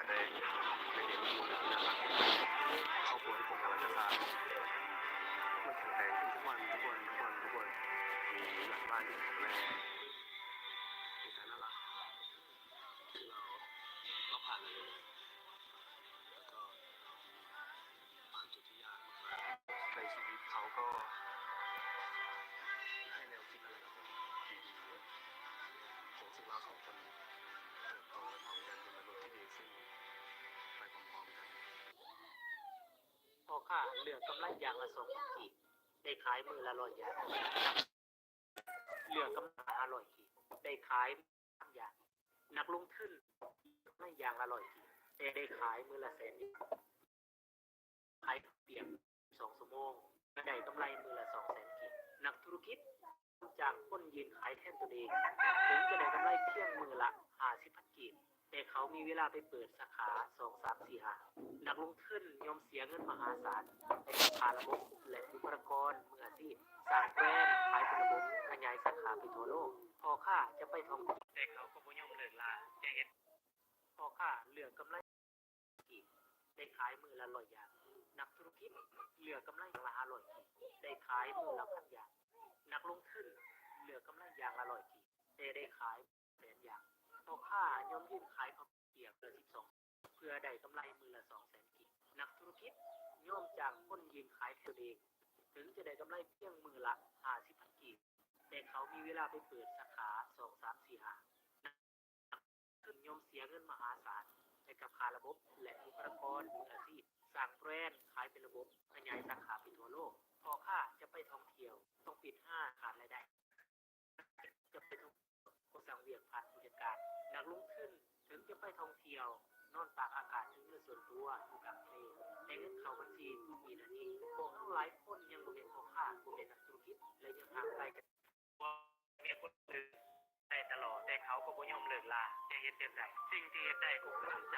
สได้ไปเห็นมูลนิธิครอบครัวที่ผมกำลังจะสร้างมันแข็งแรงขึ้นทุกวันมีหลังบ้านที่แข็งแรงมีการน่ารักเราผ่านอะไรแล้วก็ผ่านจุดที่ยากมากในชีวิตเขาก็ให้แนวคิดอะไรกับผมดีๆผมรู้สึกเราสองคนเติบโตและทำกันเป็นมนุษย์ที่ดีขึ้นไปพร้อมๆกันพอข้าเหลือกำไรอย่างละ2,000 กีบได้ขายมือละ100 อย่างเหลือกำไร500 กีบได้ขาย3 อย่างนักลงทุนไม่อย่างละ100 กีบได้ขายมือละ100,000 ขายเพียง2 ชั่วโมงได้กำไรมือละ200,000 กีบนักธุรกิจจ้างคนยืนขายแทนตัวเองถึงจะได้กำไรเพียงมือละ50,000 กีบแต่เขามีเวลาไปเปิดสาขา2 3 4 5นักลงทุนยอมเสียเงินมหาศาลในราคาระบบและบุคลากรมืออาชีพสร้างแบรนด์ขายเป็นระบบขยายสาขาไปทั่วโลกพอข้าจะไปท่องเที่ยวแต่เขาก็บ่ยอมเลิกลาจะเฮ็ดพอข้าเหลือกำไรกีบได้ขายมือละ100 อย่างนักธุรกิจเหลือกำไรอย่างละ500 กีบได้ขายมือละ1,000 อย่างนักลงทุนเหลือกำไรอย่างละ100 กีบได้ขาย100,000 อย่างพอข้ายอมยื่นขายข้าวเปียกละ12เพื่อได้กำไรมือละ200,000 กีบนักธุรกิจย่อมจ้างคนยืนขายแทนตัวเองถึงจะได้กำไรเพียงมือละ50,000 กีบแต่เขามีเวลาไปเปิดสาขา2 3 4 5นักทุนย่อมเสียเงินมหาศาลในกับค่าระบบและบุคลากรมืออาชีพสร้างแบรนด์ขายเป็นระบบขยายสาขาไปทั่วโลกพอข้าจะไปท่องเที่ยวต้องปิดขาดรายได้จะไปท่องก็สั่งเวียกผ่านผู้จัดการนักลงทุนถึงจะไปท่องเที่ยวนอนตากอากาศถึงเงินส่วนตัวอยู่กลางทะเลแต่เงินเข้าบัญชีทุกวินาทีพวกหลายคนยังบ่เป็นพ่อค้าบ่เป็นนักธุรกิจและยังห่างไกลกันมีคนอื่นได้ตลอดแต่เขาก็บ่ยอมเลิกลาจะเฮ็ดจังไดสิ่งที่เฮ็ดได้ก็คือทำใจ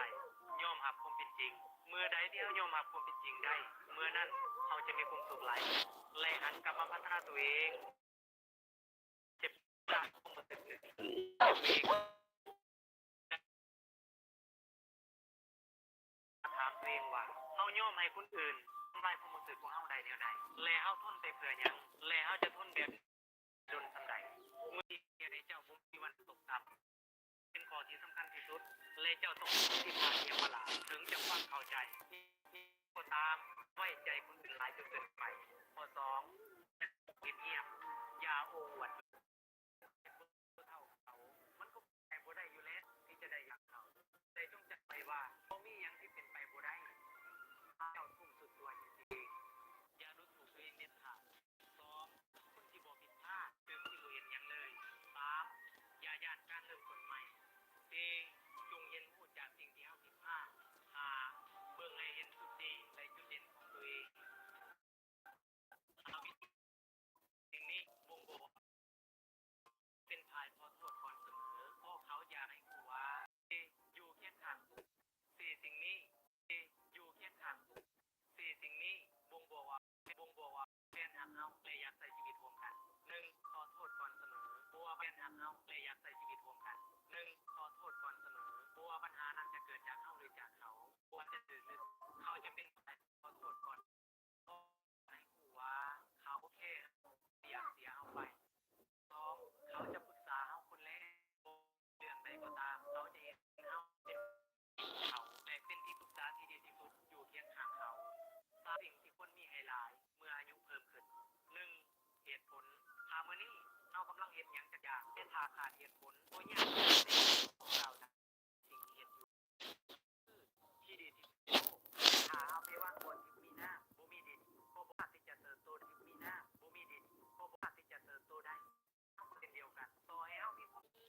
ยอมรับความเป็นจริงเมื่อใดที่เรายอมรับความเป็นจริงได้เมื่อนั้นเราจะมีความสุขหลายและหันกลับมาพัฒนาตัวเองเจ็บปวดของตัวเองถามตัวเองว่าเฮายอมให้คนอื่นทำลายความรู้สึกของเฮาได้แนวใดและเฮาทนไปเพื่อหยังและเฮาจะทนแบบจนส่ำใดเมื่อที่เจ้าบ่มีวันตกต่ำเป็นข้อที่สำคัญที่สุดและเจ้าต้องที่มาเทียมเวลาถึงจะฟังเข้าใจก็ตามไว้ใจคนอื่นหลายจนเกินไปข้อ2เงียบอย่าโอ้อวดเท่าเขามันก็ไปบ่ได้อยู่แล้วที่จะได้อย่างเขาแต่จงจำไว้ว่าบ่มีหยังที่เป็นไปบ่ได้เจ้าทุ่มสุดตัวจริงๆอย่าดูถูกตัวเองเด็ดขาด2คนที่บ่ผิดพลาดคือคนที่บ่เห็นหยังเลย3อย่าย่านการเริ่มต้นใหม่4จงเรียนรู้จากสิ่งที่เฮาผิดพลาด5เบิ่งให้เห็นจุดดีและจุดเด่นของตัวเองสิ่งนี้บ่งบอกเป็นภายขอโทษก่อนเสมอเพราะเขาอยากให้กูว่าอยู่เคียงข้าง4สิ่งนี้อยู่เคียงข้าง4สิ่งนี้บ่งบอกว่าแฟนหักเฮาและอยากใช้ชีวิตร่วมกัน1ขอโทษก่อนเสมอเพราะว่าแฟนหักเฮาและอยากใช้ชีวิตร่วมกัน1ขอโทษก่อนเสมอเพราะว่าปัญหานั้นจะเกิดจากเฮาหรือจากเขาว่าจะดื้อเขาจะเป็นขอโทษก่อนให้กูว่าเขาโอเคอยากเสียเฮาไป2เขาจะปรึกษาเฮาคนแรกเรื่องใดก็ตามเขาจะเห็นเฮาเป็นเขาและเป็นที่ปรึกษาที่ดีที่สุดอยู่เคียงข้างเขาสิ่งที่คนมีให้หลายเมื่ออายุเพิ่มขึ้น1เหตุผลมื้อนี้เฮากำลังเฮ็ดหยังจักอย่างแต่ถ้าขาด